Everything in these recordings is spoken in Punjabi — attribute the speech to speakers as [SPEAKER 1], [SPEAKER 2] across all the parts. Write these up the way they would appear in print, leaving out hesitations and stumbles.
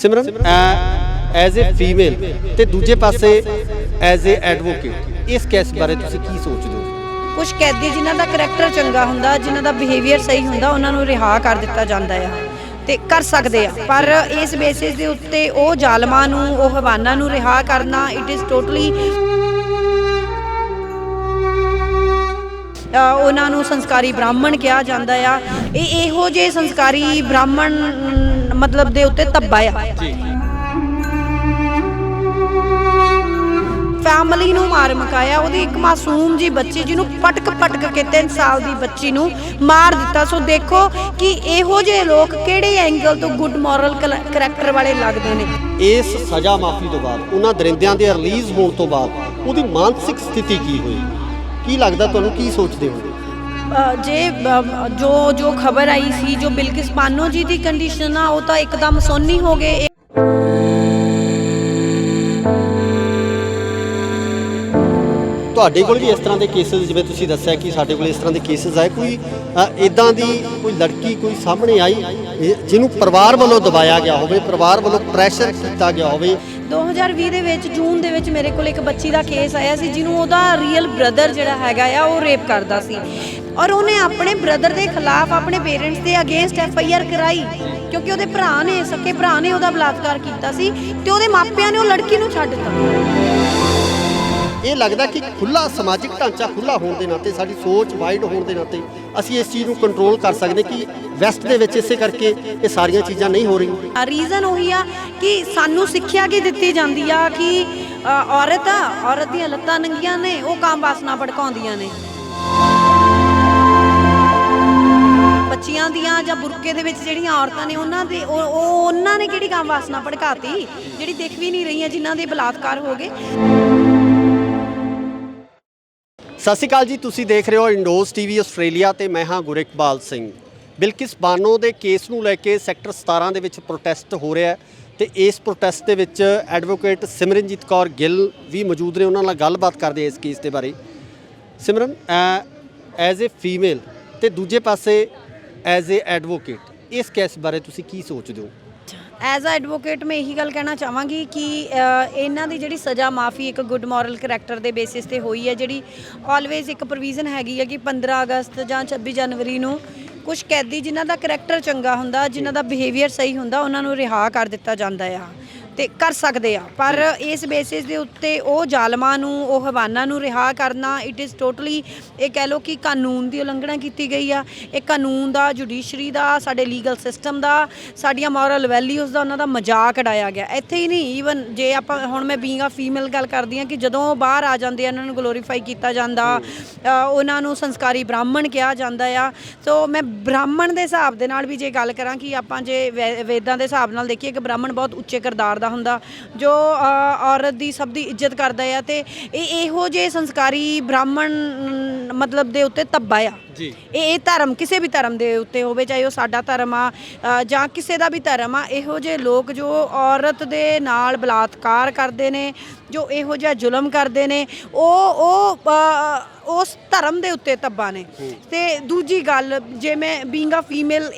[SPEAKER 1] सिमरन एज ए फीमेल ते दूजे पासे एज ए एडवोकेट इस केस बारे तुसीं की सोचदे हो?
[SPEAKER 2] कुछ कैदी जिन्हां दा करैक्टर चंगा हुंदा, जिन्हां दा बिहेवियर सही हुंदा, उन्हां नूं रिहा कर दित्ता जांदा है ते कर सकदे आ। पर इस बेसिस दे उत्ते ओह ਜ਼ਾਲਮਾਂ ਨੂੰ ਉਹ ਹਵਾਨਾ ਨੂੰ ਰਿहा ਕਰਨਾ ਇਟ ਇਜ਼ ਟੋਟਲੀ ਉਹਨਾਂ ਨੂੰ ਸੰਸਕਾਰੀ ਬ੍ਰਾਹਮਣ ਕਿਹਾ ਜਾਂਦਾ ਆ। ਇਹ ਇਹੋ ਜਿਹੇ ਸੰਸਕਾਰੀ ਬ੍ਰਾਹਮਣ ਮਤਲਬ ਦੇ ਉੱਤੇ ਧੱਬਾ ਆ ਜੀ। ਫੈਮਿਲੀ ਨੂੰ ਮਾਰ ਮੁਕਾਇਆ, ਉਹਦੀ ਇੱਕ ਮਾਸੂਮ ਜੀ ਬੱਚੀ ਜਿਹਨੂੰ ਪਟਕ ਕੇ 3 ਸਾਲ ਦੀ ਬੱਚੀ ਨੂੰ ਮਾਰ ਦਿੱਤਾ। ਸੋ ਦੇਖੋ ਕਿ ਇਹੋ ਜਿਹੇ ਲੋਕ ਕਿਹੜੇ ਐਂਗਲ ਤੋਂ ਗੁੱਡ ਮੋਰਲ ਕਰੈਕਟਰ ਵਾਲੇ ਲੱਗਦੇ ਨੇ।
[SPEAKER 1] ਇਸ ਸਜ਼ਾ ਮਾਫੀ ਤੋਂ ਬਾਅਦ ਉਹਨਾਂ ਦਰਿੰਦਿਆਂ ਦੇ ਰਿਲੀਜ਼ ਹੋਣ ਤੋਂ ਬਾਅਦ ਉਹਦੀ ਮਾਨਸਿਕ ਸਥਿਤੀ ਕੀ ਹੋਈ, ਕੀ ਲੱਗਦਾ ਤੁਹਾਨੂੰ, ਕੀ ਸੋਚਦੇ ਹੋ?
[SPEAKER 2] ਜੋ ਖਬਰ ਆਈ ਸੀ, ਜੋ ਬਿਲਕਿਸ ਬਾਨੋ ਜੀ ਦੀ ਕੰਡੀਸ਼ਨ ਆ, ਉਹ ਤਾਂ ਇੱਕਦਮ ਸੋਨੀ ਹੋ ਗਏ।
[SPEAKER 1] ਤੁਹਾਡੇ ਕੋਲ ਵੀ ਇਸ ਤਰ੍ਹਾਂ ਦੇ ਕੇਸਿਸ, ਜਿਵੇਂ ਤੁਸੀਂ ਦੱਸਿਆ ਕਿ ਸਾਡੇ ਕੋਲ ਇਸ ਤਰ੍ਹਾਂ ਦੇ ਕੇਸਿਸ ਆਏ, ਕੋਈ ਇੱਦਾਂ ਦੀ ਕੋਈ ਲੜਕੀ ਕੋਈ ਸਾਹਮਣੇ ਆਈ ਜਿਹਨੂੰ ਪਰਿਵਾਰ ਵੱਲੋਂ ਦਬਾਇਆ ਗਿਆ ਹੋਵੇ, ਪਰਿਵਾਰ ਵੱਲੋਂ ਪ੍ਰੈਸ਼ਰ ਕੀਤਾ ਗਿਆ ਹੋਵੇ?
[SPEAKER 2] 2020 ਦੇ ਵਿੱਚ ਜੂਨ ਦੇ ਵਿੱਚ ਮੇਰੇ ਕੋਲ ਇੱਕ ਬੱਚੀ ਦਾ ਕੇਸ ਆਇਆ ਸੀ ਜਿਹਨੂੰ ਉਹਦਾ ਰੀਅਲ ਬ੍ਰਦਰ ਜਿਹੜਾ ਹੈਗਾ ਆ ਉਹ ਰੇਪ ਕਰਦਾ ਸੀ, ਔਰ ਉਹਨੇ ਆਪਣੇ ਬ੍ਰਦਰ ਦੇ ਖਿਲਾਫ ਆਪਣੇ ਪੇਰੈਂਟਸ ਦੇ ਅਗੇਂਸਟ FIR ਕਰਾਈ ਕਿਉਂਕਿ ਉਹਦੇ ਭਰਾ ਨੇ, ਸਕੇ ਭਰਾ ਨੇ ਉਹਦਾ ਬਲਾਤਕਾਰ ਕੀਤਾ ਸੀ ਤੇ ਉਹਦੇ ਮਾਪਿਆਂ ਨੇ ਉਹ ਲੜਕੀ ਨੂੰ ਛੱਡ ਦਿੱਤਾ।
[SPEAKER 1] ਇਹ ਲੱਗਦਾ ਕਿ ਖੁੱਲ੍ਹਾ ਸਮਾਜਿਕ ਢਾਂਚਾ ਖੁੱਲ੍ਹਾ ਹੋਣ ਦੇ ਨਾਤੇ, ਸਾਡੀ ਸੋਚ ਵਾਈਡ ਹੋਣ ਦੇ ਨਾਤੇ ਅਸੀਂ ਇਸ ਚੀਜ਼ ਨੂੰ ਕੰਟਰੋਲ ਕਰ ਸਕਦੇ ਕਿ ਵੈਸਟ ਦੇ ਵਿੱਚ ਇਸੇ ਕਰਕੇ ਇਹ ਸਾਰੀਆਂ ਚੀਜ਼ਾਂ ਨਹੀਂ ਹੋ ਰਹੀਆਂ।
[SPEAKER 2] ਰੀਜ਼ਨ ਉਹੀ ਆ ਕਿ ਸਾਨੂੰ ਸਿੱਖਿਆ ਕੀ ਦਿੱਤੀ ਜਾਂਦੀ ਆ ਕਿ ਔਰਤ ਦੀਆਂ ਲੱਤਾਂ ਨੰਗੀਆਂ ਨੇ, ਉਹ ਕਾਮ ਵਾਸਨਾ ਭੜਕਾਉਂਦੀਆਂ ਨੇ। ਬੱਚੀਆਂ ਦੀਆਂ ਜਾਂ ਬੁਰਕੇ ਦੇ ਵਿੱਚ ਜਿਹੜੀਆਂ ਔਰਤਾਂ ਨੇ ਉਹਨਾਂ ਨੇ ਕਿਹੜੀ ਕਾਮ ਵਾਸਨਾ ਭੜਕਾਤੀ ਜਿਹੜੀ ਦਿਖ ਵੀ ਨਹੀਂ ਰਹੀਆਂ, ਜਿਨ੍ਹਾਂ ਦੇ ਬਲਾਤਕਾਰ ਹੋ ਗਏ।
[SPEAKER 1] ਸਤਿ ਸ਼੍ਰੀ ਅਕਾਲ ਜੀ, ਤੁਸੀਂ ਦੇਖ ਰਹੇ ਹੋ ਇੰਡੋਜ਼ TV ਆਸਟ੍ਰੇਲੀਆ ਤੇ ਮੈਂ ਹਾਂ ਗੁਰਿਕਬਾਲ ਸਿੰਘ। ਬਿਲਕਿਸ ਬਾਨੋ ਦੇ ਕੇਸ ਨੂੰ ਲੈ ਕੇ ਸੈਕਟਰ 17 ਦੇ ਵਿੱਚ ਪ੍ਰੋਟੈਸਟ ਹੋ ਰਿਹਾ ਤੇ ਇਸ ਪ੍ਰੋਟੈਸਟ ਦੇ ਵਿੱਚ ਐਡਵੋਕੇਟ ਸਿਮਰਨਜੀਤ ਕੌਰ ਗਿੱਲ ਵੀ ਮੌਜੂਦ ਨੇ। ਉਹਨਾਂ ਨਾਲ ਗੱਲਬਾਤ ਕਰਦੇ ਇਸ ਕੇਸ ਦੇ ਬਾਰੇ। ਸਿਮਰਨ, ਐਜ਼ ਏ ਫੀਮੇਲ ਤੇ ਦੂਜੇ ਪਾਸੇ ਐਜ਼ ਏ ਐਡਵੋਕੇਟ ਇਸ ਕੇਸ ਬਾਰੇ ਤੁਸੀਂ ਕੀ ਸੋਚਦੇ ਹੋ?
[SPEAKER 2] ਐਜ਼ ਅ ਐਡਵੋਕੇਟ ਮੈਂ ਇਹੀ ਗੱਲ ਕਹਿਣਾ ਚਾਹਾਂਗੀ ਕਿ ਇਹਨਾਂ ਦੀ ਜਿਹੜੀ ਸਜ਼ਾ ਮਾਫੀ ਇੱਕ ਗੁੱਡ ਮੋਰਲ ਕਰੈਕਟਰ ਦੇ ਬੇਸਿਸ ਤੇ ਹੋਈ ਹੈ, ਜਿਹੜੀ ਆਲਵੇਜ਼ ਇੱਕ ਪ੍ਰੋਵੀਜ਼ਨ ਹੈਗੀ ਹੈ ਕਿ 15 ਅਗਸਤ ਜਾਂ 26 ਜਨਵਰੀ ਨੂੰ ਕੁਝ ਕੈਦੀ ਜਿਨ੍ਹਾਂ ਦਾ ਕਰੈਕਟਰ ਚੰਗਾ ਹੁੰਦਾ, ਜਿਨ੍ਹਾਂ ਦਾ ਬਿਹੇਵੀਅਰ ਸਹੀ ਹੁੰਦਾ, ਉਹਨਾਂ ਨੂੰ ਰਿਹਾ ਕਰ ਦਿੱਤਾ ਜਾਂਦਾ ਆ ਤੇ ਕਰ ਸਕਦੇ ਆ। ਪਰ ਇਸ ਬੇਸਿਸ ਦੇ ਉੱਤੇ ਉਹ ਜ਼ਾਲਮਾਂ ਨੂੰ, ਉਹ ਹਵਾਨਾ ਨੂੰ ਰਿਹਾ ਕਰਨਾ ਇਟ ਇਜ਼ ਟੋਟਲੀ, ਇਹ ਕਹਿ ਲਓ ਕਿ ਕਾਨੂੰਨ ਦੀ ਉਲੰਘਣਾ ਕੀਤੀ ਗਈ ਆ। ਇਹ ਕਾਨੂੰਨ ਦਾ, ਜੁਡੀਸ਼ਰੀ ਦਾ, ਸਾਡੇ ਲੀਗਲ ਸਿਸਟਮ ਦਾ, ਸਾਡੀਆਂ ਮੋਰਲ ਵੈਲਿਊਜ਼ ਦਾ ਉਹਨਾਂ ਦਾ ਮਜ਼ਾਕ ਉਡਾਇਆ ਗਿਆ। ਇੱਥੇ ਹੀ ਨਹੀਂ, ਈਵਨ ਜੇ ਆਪਾਂ ਹੁਣ ਮੈਂ ਬੀਇੰਗ ਆ ਫੀਮੇਲ ਗੱਲ ਕਰਦੀ ਹਾਂ ਕਿ ਜਦੋਂ ਉਹ ਬਾਹਰ ਆ ਜਾਂਦੇ ਆ ਉਹਨਾਂ ਨੂੰ ਗਲੋਰੀਫਾਈ ਕੀਤਾ ਜਾਂਦਾ, ਉਹਨਾਂ ਨੂੰ ਸੰਸਕਾਰੀ ਬ੍ਰਾਹਮਣ ਕਿਹਾ ਜਾਂਦਾ ਆ। ਸੋ ਮੈਂ ਬ੍ਰਾਹਮਣ ਦੇ ਹਿਸਾਬ ਦੇ ਨਾਲ ਵੀ ਜੇ ਗੱਲ ਕਰਾਂ ਕਿ ਆਪਾਂ ਜੇ ਵੇਦਾਂ ਦੇ ਹਿਸਾਬ ਨਾਲ ਦੇਖੀਏ ਕਿ ਬ੍ਰਾਹਮਣ ਬਹੁਤ ਉੱਚੇ ਕਿਰਦਾਰ ਦਾ ਹੁੰਦਾ ਜੋ ਔਰਤ ਦੀ ਸਭ ਦੀ ਇੱਜ਼ਤ ਕਰਦਾ ਆ ਤੇ ਇਹੋ ਜਿਹੇ ਸੰਸਕਾਰੀ ਬ੍ਰਾਹਮਣ ਮਤਲਬ ਦੇ ਉੱਤੇ ਧੱਬਾ ਆ ਜੀ। ਇਹ ਧਰਮ ਕਿਸੇ ਵੀ ਧਰਮ ਦੇ ਉੱਤੇ ਹੋਵੇ, ਚਾਹੇ ਉਹ ਸਾਡਾ ਧਰਮ ਆ ਜਾਂ ਕਿਸੇ ਦਾ ਵੀ ਧਰਮ ਆ, ਇਹੋ ਜਿਹੇ ਲੋਕ ਜੋ ਔਰਤ ਦੇ ਨਾਲ ਬਲਾਤਕਾਰ ਕਰਦੇ ਨੇ, ਜੋ ਇਹੋ ਜਿਹਾ ਜ਼ੁਲਮ ਕਰਦੇ ਨੇ, ਉਹ ਉਸ ਧਰਮ ਦੇ ਉੱਤੇ ਧੱਬਾ ਨੇ। ਤੇ ਦੂਜੀ ਗੱਲ, ਜੇ ਮੈਂ ਬੀਇੰਗ ਅ ਫੀਮੇਲ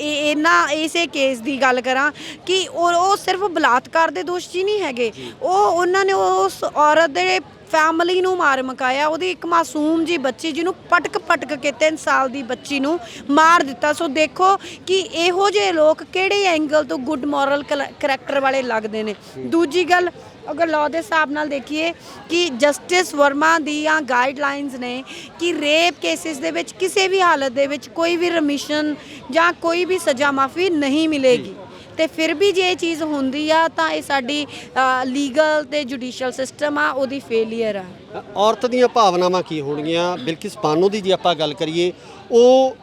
[SPEAKER 2] ਇਸੇ ਕੇਸ ਦੀ ਗੱਲ ਕਰਾਂ ਕਿ ਉਹ ਸਿਰਫ ਬਲਾਤਕਾਰ ਦੇ ਦੋਸ਼ੀ ਨਹੀਂ ਹੈਗੇ, ਉਹਨਾਂ ਨੇ ਉਸ ਔਰਤ ਦੇ ਫੈਮਿਲੀ ਨੂੰ ਮਾਰ ਮੁਕਾਇਆ, ਉਹਦੀ ਇੱਕ ਮਾਸੂਮ ਜੀ ਬੱਚੀ ਜਿਹਨੂੰ ਪਟਕ ਕੇ 3 ਸਾਲ ਦੀ ਬੱਚੀ ਨੂੰ ਮਾਰ ਦਿੱਤਾ। ਸੋ ਦੇਖੋ ਕਿ ਇਹੋ ਜਿਹੇ ਲੋਕ ਕਿਹੜੇ ਐਂਗਲ ਤੋਂ ਗੁੱਡ ਮੋਰਲ ਕਰੈਕਟਰ ਵਾਲੇ ਲੱਗਦੇ ਨੇ। ਦੂਜੀ ਗੱਲ, ਅਗਰ ਲਾਅ ਦੇ ਹਿਸਾਬ ਨਾਲ ਦੇਖੀਏ ਕਿ ਜਸਟਿਸ ਵਰਮਾ ਦੀਆਂ ਗਾਈਡਲਾਈਨਸ ਨੇ ਕਿ ਰੇਪ ਕੇਸਿਸ ਦੇ ਵਿੱਚ ਕਿਸੇ ਵੀ ਹਾਲਤ ਦੇ ਵਿੱਚ ਕੋਈ ਵੀ ਰਮਿਸ਼ਨ ਜਾਂ ਕੋਈ ਵੀ ਸਜ਼ਾ ਮਾਫੀ ਨਹੀਂ ਮਿਲੇਗੀ। ਤੇ ਫਿਰ ਵੀ ਜੇ ਇਹ ਚੀਜ਼ ਹੁੰਦੀ ਆ ਤਾਂ ਇਹ ਸਾਡੀ ਲੀਗਲ ਤੇ ਜੁਡੀਸ਼ੀਅਲ ਸਿਸਟਮ ਆ, ਉਹਦੀ ਫੇਲੀਅਰ ਆ।
[SPEAKER 1] ਔਰਤ ਦੀਆਂ ਭਾਵਨਾਵਾਂ ਕੀ ਹੋਣਗੀਆਂ? ਬਿਲਕਿਸ ਬਾਨੋ ਦੀ ਜੇ ਆਪਾਂ ਗੱਲ ਕਰੀਏ, ਉਹ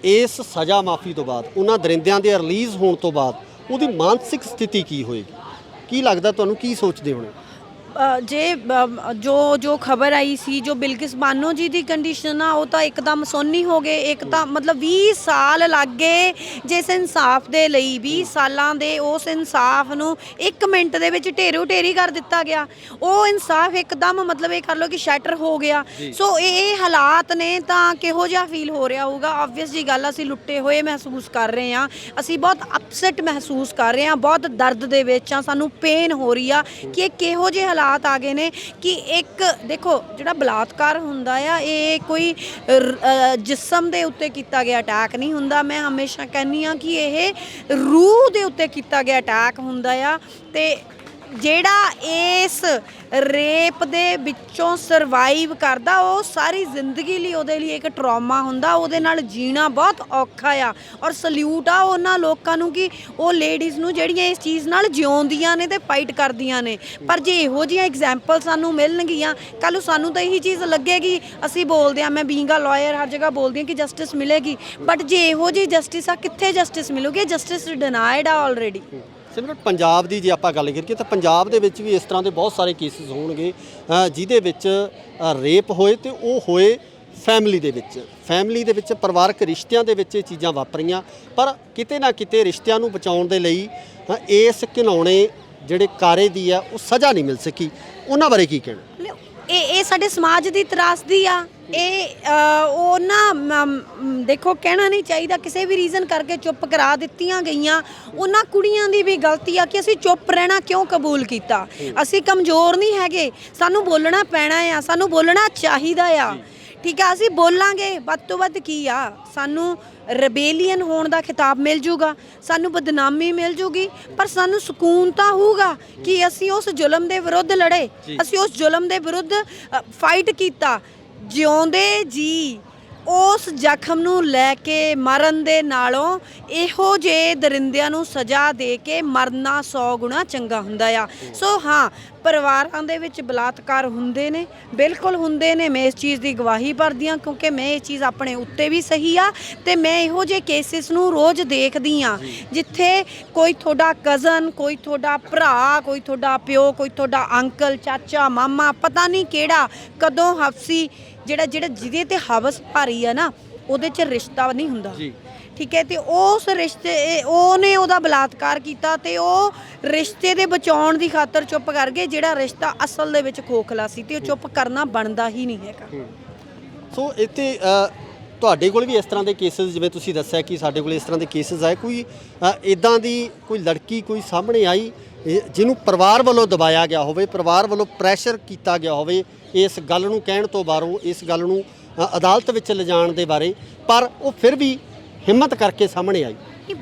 [SPEAKER 1] ਇਸ ਸਜ਼ਾ ਮਾਫੀ ਤੋਂ ਬਾਅਦ, ਉਹਨਾਂ ਦਰਿੰਦਿਆਂ ਦੇ ਰਿਲੀਜ਼ ਹੋਣ ਤੋਂ ਬਾਅਦ ਉਹਦੀ ਮਾਨਸਿਕ ਸਥਿਤੀ ਕੀ ਹੋਏਗੀ, ਕੀ ਲੱਗਦਾ ਤੁਹਾਨੂੰ, ਕੀ ਸੋਚਦੇ ਹੋਣੇ?
[SPEAKER 2] ਜੇ ਜੋ ਖਬਰ ਆਈ ਸੀ ਜੋ ਬਿਲਕਿਸ ਬਾਨੋ ਜੀ ਦੀ ਕੰਡੀਸ਼ਨ ਆ ਉਹ ਤਾਂ ਇੱਕਦਮ ਸੋਨੀ ਹੋ ਗਏ। ਇੱਕ ਤਾਂ ਮਤਲਬ 20 ਸਾਲ ਲੱਗ ਗਏ ਜਿਸ ਇਨਸਾਫ ਦੇ ਲਈ, 20 ਸਾਲਾਂ ਦੇ ਉਸ ਇਨਸਾਫ ਨੂੰ 1 ਮਿੰਟ ਦੇ ਵਿੱਚ ਢੇਰੋ ਢੇਰੀ ਕਰ ਦਿੱਤਾ ਗਿਆ। ਉਹ ਇਨਸਾਫ ਇੱਕਦਮ ਮਤਲਬ ਇਹ ਕਰ ਲਓ ਕਿ ਸ਼ੈਟਰ ਹੋ ਗਿਆ। ਸੋ ਇਹ ਹਾਲਾਤ ਨੇ ਤਾਂ ਕਿਹੋ ਜਿਹਾ ਫੀਲ ਹੋ ਰਿਹਾ ਹੋਊਗਾ। ਆਬਵੀਅਸ ਜੀ ਗੱਲ, ਅਸੀਂ ਲੁੱਟੇ ਹੋਏ ਮਹਿਸੂਸ ਕਰ ਰਹੇ ਹਾਂ, ਅਸੀਂ ਬਹੁਤ ਅਪਸੈਟ ਮਹਿਸੂਸ ਕਰ ਰਹੇ ਹਾਂ, ਬਹੁਤ ਦਰਦ ਦੇ ਵਿੱਚ ਆ, ਸਾਨੂੰ ਪੇਨ ਹੋ ਰਹੀ ਆ ਕਿ ਇਹ ਕਿਹੋ ਜਿਹੇ ਹਾਲਾਤ ਆ ਗਏ ਨੇ ਕਿ ਇੱਕ ਦੇਖੋ ਜਿਹੜਾ ਬਲਾਤਕਾਰ ਹੁੰਦਾ ਆ ਇਹ ਕੋਈ ਜਿਸਮ ਦੇ ਉੱਤੇ ਕੀਤਾ ਗਿਆ ਅਟੈਕ ਨਹੀਂ ਹੁੰਦਾ। ਮੈਂ ਹਮੇਸ਼ਾ ਕਹਿੰਦੀ ਆ ਕਿ ਇਹ ਰੂਹ ਦੇ ਉੱਤੇ ਕੀਤਾ ਗਿਆ ਅਟੈਕ ਹੁੰਦਾ ਆ। ਤੇ ਜਿਹੜਾ ਇਸ ਰੇਪ ਦੇ ਵਿੱਚੋਂ ਸਰਵਾਈਵ ਕਰਦਾ ਉਹ ਸਾਰੀ ਜ਼ਿੰਦਗੀ ਲਈ ਉਹਦੇ ਲਈ ਇੱਕ ਟਰੌਮਾ ਹੁੰਦਾ, ਉਹਦੇ ਨਾਲ ਜੀਣਾ ਬਹੁਤ ਔਖਾ ਆ। ਔਰ ਸਲੂਟ ਆ ਉਹਨਾਂ ਲੋਕਾਂ ਨੂੰ ਕਿ ਉਹ ਲੇਡੀਜ਼ ਨੂੰ ਜਿਹੜੀਆਂ ਇਸ ਚੀਜ਼ ਨਾਲ ਜਿਉਂਦੀਆਂ ਨੇ ਤੇ ਫਾਈਟ ਕਰਦੀਆਂ ਨੇ। ਪਰ ਜੇ ਇਹੋ ਜਿਹੀਆਂ ਐਗਜ਼ਾਮਪਲ ਸਾਨੂੰ ਮਿਲਣਗੀਆਂ ਕੱਲ੍ਹ ਨੂੰ ਸਾਨੂੰ ਤਾਂ ਇਹੀ ਚੀਜ਼ ਲੱਗੇਗੀ। ਅਸੀਂ ਬੋਲਦੇ ਹਾਂ, ਮੈਂ ਬੀਇੰਗ ਅ ਲਾਇਰ ਹਰ ਜਗ੍ਹਾ ਬੋਲਦੀ ਹਾਂ ਕਿ ਜਸਟਿਸ ਮਿਲੇਗੀ, ਬਟ ਜੇ ਇਹੋ ਜਿਹੀ ਜਸਟਿਸ ਆ ਕਿੱਥੇ ਜਸਟਿਸ ਮਿਲੂਗੀ? ਜਸਟਿਸ ਡਿਨਾਈਡ ਆ ਆਲਰੇਡੀ।
[SPEAKER 1] ਸਿਮਰਨ, ਪੰਜਾਬ ਦੀ ਜੇ ਆਪਾਂ ਗੱਲ ਕਰੀਏ ਤਾਂ ਪੰਜਾਬ ਦੇ ਵਿੱਚ ਵੀ ਇਸ ਤਰ੍ਹਾਂ ਦੇ ਬਹੁਤ ਸਾਰੇ ਕੇਸਿਸ ਹੋਣਗੇ ਜਿਹਦੇ ਵਿੱਚ ਰੇਪ ਹੋਏ ਤੇ ਉਹ ਹੋਏ ਫੈਮਿਲੀ ਦੇ ਵਿੱਚ ਪਰਿਵਾਰਕ ਰਿਸ਼ਤਿਆਂ ਦੇ ਵਿੱਚ ਇਹ ਚੀਜ਼ਾਂ ਵਾਪਰੀਆਂ। ਪਰ ਕਿਤੇ ਨਾ ਕਿਤੇ ਰਿਸ਼ਤਿਆਂ ਨੂੰ ਬਚਾਉਣ ਦੇ ਲਈ ਇਸ ਘਿਨਾਉਣੇ ਜਿਹੜੇ ਕਾਰੇ ਦੀ ਆ ਉਹ ਸਜ਼ਾ ਨਹੀਂ ਮਿਲ ਸਕੀ। ਉਹਨਾਂ ਬਾਰੇ ਕੀ ਕਹਿਣਾ?
[SPEAKER 2] ਇਹ ਸਾਡੇ ਸਮਾਜ ਦੀ ਤਰਾਸਦੀ ਆ। ਇਹ ਉਹ ਨਾ ਦੇਖੋ ਕਹਿਣਾ ਨਹੀਂ ਚਾਹੀਦਾ, ਕਿਸੇ ਵੀ ਰੀਜ਼ਨ ਕਰਕੇ ਚੁੱਪ ਕਰਾ ਦਿੱਤੀਆਂ ਗਈਆਂ। ਉਹਨਾਂ ਕੁੜੀਆਂ ਦੀ ਵੀ ਗਲਤੀ ਆ ਕਿ ਅਸੀਂ ਚੁੱਪ ਰਹਿਣਾ ਕਿਉਂ ਕਬੂਲ ਕੀਤਾ। ਅਸੀਂ ਕਮਜ਼ੋਰ ਨਹੀਂ ਹੈਗੇ, ਸਾਨੂੰ ਬੋਲਣਾ ਪੈਣਾ ਆ, ਸਾਨੂੰ ਬੋਲਣਾ ਚਾਹੀਦਾ ਆ। ਠੀਕ ਆ, ਅਸੀਂ ਬੋਲਾਂਗੇ। ਵੱਧ ਤੋਂ ਵੱਧ ਕੀ ਆ, ਸਾਨੂੰ ਰਬੇਲੀਅਨ ਹੋਣ ਦਾ ਖਿਤਾਬ ਮਿਲ ਜੂਗਾ, ਸਾਨੂੰ ਬਦਨਾਮੀ ਮਿਲ ਜੂਗੀ, ਪਰ ਸਾਨੂੰ ਸਕੂਨ ਤਾਂ ਹੋਊਗਾ ਕਿ ਅਸੀਂ ਉਸ ਜ਼ੁਲਮ ਦੇ ਵਿਰੁੱਧ ਲੜੇ, ਅਸੀਂ ਉਸ ਜ਼ੁਲਮ ਦੇ ਵਿਰੁੱਧ ਫਾਈਟ ਕੀਤਾ। ਜਿਉਂਦੇ ਜੀ ਉਸ ਜ਼ਖਮ ਨੂੰ ਲੈ ਕੇ ਮਰਨ ਦੇ ਨਾਲੋਂ ਇਹੋ ਜਿਹੇ ਦਰਿੰਦਿਆਂ ਨੂੰ ਸਜ਼ਾ ਦੇ ਕੇ ਮਰਨਾ 100 ਗੁਣਾ ਚੰਗਾ ਹੁੰਦਾ ਆ। ਸੋ ਹਾਂ, ਪਰਿਵਾਰਾਂ ਦੇ ਵਿੱਚ ਬਲਾਤਕਾਰ ਹੁੰਦੇ ਨੇ, ਬਿਲਕੁਲ ਹੁੰਦੇ ਨੇ। ਮੈਂ ਇਸ ਚੀਜ਼ ਦੀ ਗਵਾਹੀ ਭਰਦੀ ਹਾਂ ਕਿਉਂਕਿ ਮੈਂ ਇਹ ਚੀਜ਼ ਆਪਣੇ ਉੱਤੇ ਵੀ ਸਹੀ ਆ ਤੇ ਮੈਂ ਇਹੋ ਜਿਹੇ ਕੇਸਿਸ ਨੂੰ ਰੋਜ਼ ਦੇਖਦੀ ਹਾਂ ਜਿੱਥੇ ਕੋਈ ਤੁਹਾਡਾ ਕਜ਼ਨ, ਕੋਈ ਤੁਹਾਡਾ ਭਰਾ, ਕੋਈ ਤੁਹਾਡਾ ਪਿਓ, ਕੋਈ ਤੁਹਾਡਾ ਅੰਕਲ, ਚਾਚਾ, ਮਾਮਾ, ਪਤਾ ਨਹੀਂ ਕਿਹੜਾ ਕਦੋਂ ਹਫਸੀ ਜਿਹਦੇ ਤੇ ਹਵਸ ਭਾਰੀ ਆ ਨਾ ਉਹਦੇ 'ਚ ਰਿਸ਼ਤਾ ਨਹੀਂ ਹੁੰਦਾ। ਠੀਕ ਹੈ, ਤੇ ਉਸ ਰਿਸ਼ਤੇ ਉਹਨੇ ਉਹਦਾ ਬਲਾਤਕਾਰ ਕੀਤਾ ਤੇ ਉਹ ਰਿਸ਼ਤੇ ਦੇ ਬਚਾਉਣ ਦੀ ਖਾਤਰ ਚੁੱਪ ਕਰ ਗਏ, ਜਿਹੜਾ ਰਿਸ਼ਤਾ ਅਸਲ ਦੇ ਵਿੱਚ ਖੋਖਲਾ ਸੀ ਤੇ ਉਹ ਚੁੱਪ ਕਰਨਾ ਬਣਦਾ ਹੀ ਨਹੀਂ ਹੈਗਾ।
[SPEAKER 1] ਸੋ ਇੱਥੇ ਤੁਹਾਡੇ ਕੋਲ ਵੀ ਇਸ ਤਰ੍ਹਾਂ ਦੇ ਕੇਸਿਸ, ਜਿਵੇਂ ਤੁਸੀਂ ਦੱਸਿਆ ਕਿ ਸਾਡੇ ਕੋਲ ਇਸ ਤਰ੍ਹਾਂ ਦੇ ਕੇਸਿਸ ਆਏ, ਕੋਈ ਇੱਦਾਂ ਦੀ ਕੋਈ ਲੜਕੀ ਕੋਈ ਸਾਹਮਣੇ ਆਈ ਜਿਹਨੂੰ ਪਰਿਵਾਰ ਵੱਲੋਂ ਦਬਾਇਆ ਗਿਆ ਹੋਵੇ, ਪਰਿਵਾਰ ਵੱਲੋਂ ਪ੍ਰੈਸ਼ਰ ਕੀਤਾ ਗਿਆ ਹੋਵੇ ਇਸ ਗੱਲ ਨੂੰ ਕਹਿਣ ਤੋਂ ਬਾਹਰੋਂ, ਇਸ ਗੱਲ ਨੂੰ ਅਦਾਲਤ ਵਿੱਚ ਲਿਜਾਣ ਦੇ ਬਾਰੇ, ਪਰ ਉਹ ਫਿਰ ਵੀ ਹਿੰਮਤ ਕਰਕੇ ਸਾਹਮਣੇ ਆਈ?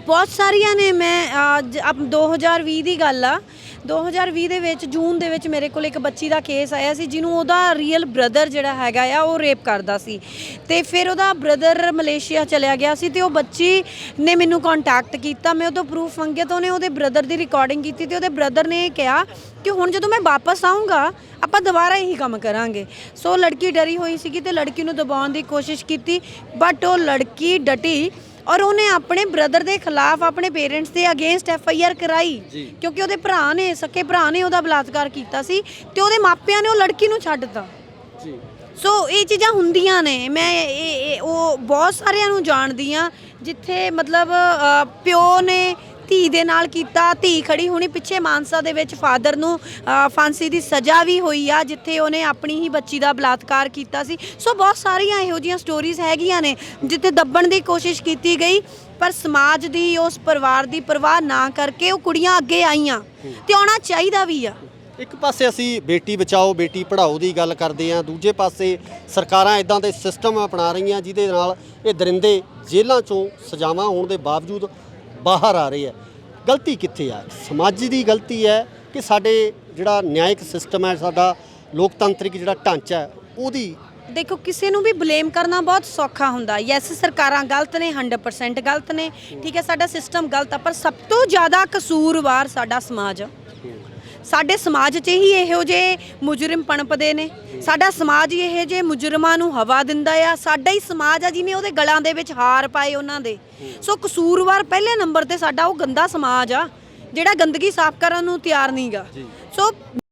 [SPEAKER 2] ਬਹੁਤ ਸਾਰੀਆਂ ਨੇ। ਮੈਂ 2020 ਦੀ ਗੱਲ ਆ, 2020 ਦੇ ਵਿੱਚ ਜੂਨ ਦੇ ਵਿੱਚ ਮੇਰੇ ਕੋਲ ਇੱਕ ਬੱਚੀ ਦਾ ਕੇਸ ਆਇਆ ਸੀ ਜਿਹਨੂੰ ਉਹਦਾ ਰੀਅਲ ਬ੍ਰਦਰ ਜਿਹੜਾ ਹੈਗਾ ਆ ਉਹ ਰੇਪ ਕਰਦਾ ਸੀ ਤੇ ਫਿਰ ਉਹਦਾ ਬ੍ਰਦਰ ਮਲੇਸ਼ੀਆ ਚਲਿਆ ਗਿਆ ਸੀ ਤੇ ਉਹ ਬੱਚੀ ਨੇ ਮੈਨੂੰ ਕੰਟੈਕਟ ਕੀਤਾ। ਮੈਂ ਉਹਦੋਂ ਪ੍ਰੂਫ ਮੰਗਿਆ ਤਾਂ ਉਹਨੇ ਉਹਦੇ ਬ੍ਰਦਰ ਦੀ ਰਿਕਾਰਡਿੰਗ ਕੀਤੀ ਤੇ ਉਹਦੇ ਬ੍ਰਦਰ ਨੇ ਕਿਹਾ ਕਿ ਹੁਣ ਜਦੋਂ ਮੈਂ ਵਾਪਸ ਆਊਂਗਾ ਆਪਾਂ ਦੁਬਾਰਾ ਇਹੀ ਕੰਮ ਕਰਾਂਗੇ। ਸੋ ਲੜਕੀ ਡਰੀ ਹੋਈ ਸੀਗੀ ਤੇ ਲੜਕੀ ਨੂੰ ਦਬਾਉਣ ਦੀ ਕੋਸ਼ਿਸ਼ ਕੀਤੀ, ਬਟ ਉਹ ਲੜਕੀ ਡਟੀ ਔਰ ਉਹਨੇ ਆਪਣੇ ਬ੍ਰਦਰ ਦੇ ਖਿਲਾਫ ਆਪਣੇ ਪੇਰੈਂਟਸ ਦੇ ਅਗੇਂਸਟ FIR ਕਰਾਈ ਕਿਉਂਕਿ ਉਹਦੇ ਭਰਾ ਨੇ, ਸਕੇ ਭਰਾ ਨੇ ਉਹਦਾ ਬਲਾਤਕਾਰ ਕੀਤਾ ਸੀ ਤੇ ਉਹਦੇ ਮਾਪਿਆਂ ਨੇ ਉਹ ਲੜਕੀ ਨੂੰ ਛੱਡਤਾ। ਸੋ ਇਹ ਚੀਜ਼ਾਂ ਹੁੰਦੀਆਂ ਨੇ। ਮੈਂ ਉਹ ਬਹੁਤ ਸਾਰਿਆਂ ਨੂੰ ਜਾਣਦੀ ਹਾਂ ਜਿੱਥੇ ਮਤਲਬ ਪਿਓ ਨੇ ਧੀ ਦੇ ਨਾਲ ਕੀਤਾ, ਧੀ ਖੜੀ ਹੋਣੀ ਪਿੱਛੇ ਮਾਨਸਾ ਦੇ ਵਿੱਚ ਫਾਦਰ ਨੂੰ ਫਾਂਸੀ ਦੀ ਸਜ਼ਾ ਵੀ ਹੋਈ ਆ ਜਿੱਥੇ ਉਹਨੇ ਆਪਣੀ ਹੀ ਬੱਚੀ ਦਾ ਬਲਾਤਕਾਰ ਕੀਤਾ ਸੀ। ਸੋ ਬਹੁਤ ਸਾਰੀਆਂ ਇਹੋ ਜਿਹੀਆਂ ਸਟੋਰੀਜ਼ ਹੈਗੀਆਂ ਨੇ ਜਿੱਥੇ ਦੱਬਣ ਦੀ ਕੋਸ਼ਿਸ਼ ਕੀਤੀ ਗਈ, ਪਰ ਸਮਾਜ ਦੀ, ਉਸ ਪਰਿਵਾਰ ਦੀ ਪਰਵਾਹ ਨਾ ਕਰਕੇ ਉਹ ਕੁੜੀਆਂ ਅੱਗੇ ਆਈਆਂ ਤੇ ਆਉਣਾ ਚਾਹੀਦਾ ਵੀ ਆ।
[SPEAKER 1] ਇੱਕ ਪਾਸੇ ਅਸੀਂ ਬੇਟੀ ਬਚਾਓ ਬੇਟੀ ਪੜ੍ਹਾਓ ਦੀ ਗੱਲ ਕਰਦੇ ਹਾਂ, ਦੂਜੇ ਪਾਸੇ ਸਰਕਾਰਾਂ ਇਦਾਂ ਦੇ ਸਿਸਟਮ ਅਪਣਾ ਰਹੀਆਂ ਜਿਹਦੇ ਨਾਲ ਇਹ ਦਰਿੰਦੇ ਜੇਲ੍ਹਾਂ 'ਚੋਂ ਸਜ਼ਾਵਾਂ ਹੋਣ ਦੇ ਬਾਵਜੂਦ ਬਾਹਰ ਆ ਰਹੇ ਆ। ਗਲਤੀ ਕਿੱਥੇ ਆ? ਸਮਾਜ ਦੀ ਗਲਤੀ ਹੈ ਕਿ ਸਾਡੇ ਜਿਹੜਾ ਨਿਆਇਕ ਸਿਸਟਮ ਹੈ, ਸਾਡਾ ਲੋਕਤੰਤਰਿਕ ਜਿਹੜਾ ਢਾਂਚਾ ਹੈ ਉਹਦੀ?
[SPEAKER 2] ਦੇਖੋ, ਕਿਸੇ ਨੂੰ ਵੀ ਬਲੇਮ ਕਰਨਾ ਬਹੁਤ ਸੌਖਾ ਹੁੰਦਾ। ਯੈਸ, ਸਰਕਾਰਾਂ ਗਲਤ ਨੇ, 100% ਗਲਤ ਨੇ, ਠੀਕ ਹੈ, ਸਾਡਾ ਸਿਸਟਮ ਗਲਤ ਆ, ਪਰ ਸਭ ਤੋਂ ਜ਼ਿਆਦਾ ਕਸੂਰਵਾਰ ਸਾਡਾ ਸਮਾਜ ਆ। ਸਾਡੇ ਸਮਾਜ 'ਚ ਹੀ ਇਹੋ ਜਿਹੇ ਮੁਜਰਮ ਪਣਪਦੇ ਨੇ, ਸਾਡਾ ਸਮਾਜ ਹੀ ਇਹੋ ਜਿਹੇ ਮੁਜਰਮਾਂ ਨੂੰ ਹਵਾ ਦਿੰਦਾ ਆ। ਸਾਡਾ ਹੀ ਸਮਾਜ ਆ ਜਿਹਨੇ ਉਹਦੇ ਗਲਾਂ ਦੇ ਵਿੱਚ ਹਾਰ ਪਾਏ ਉਹਨਾਂ ਦੇ। ਸੋ ਕਸੂਰਵਾਰ ਪਹਿਲੇ ਨੰਬਰ ਤੇ ਸਾਡਾ ਉਹ ਗੰਦਾ ਸਮਾਜ ਆ ਜਿਹੜਾ ਗੰਦਗੀ ਸਾਫ਼ ਕਰਨ ਨੂੰ ਤਿਆਰ ਨਹੀਂਗਾ। ਸੋ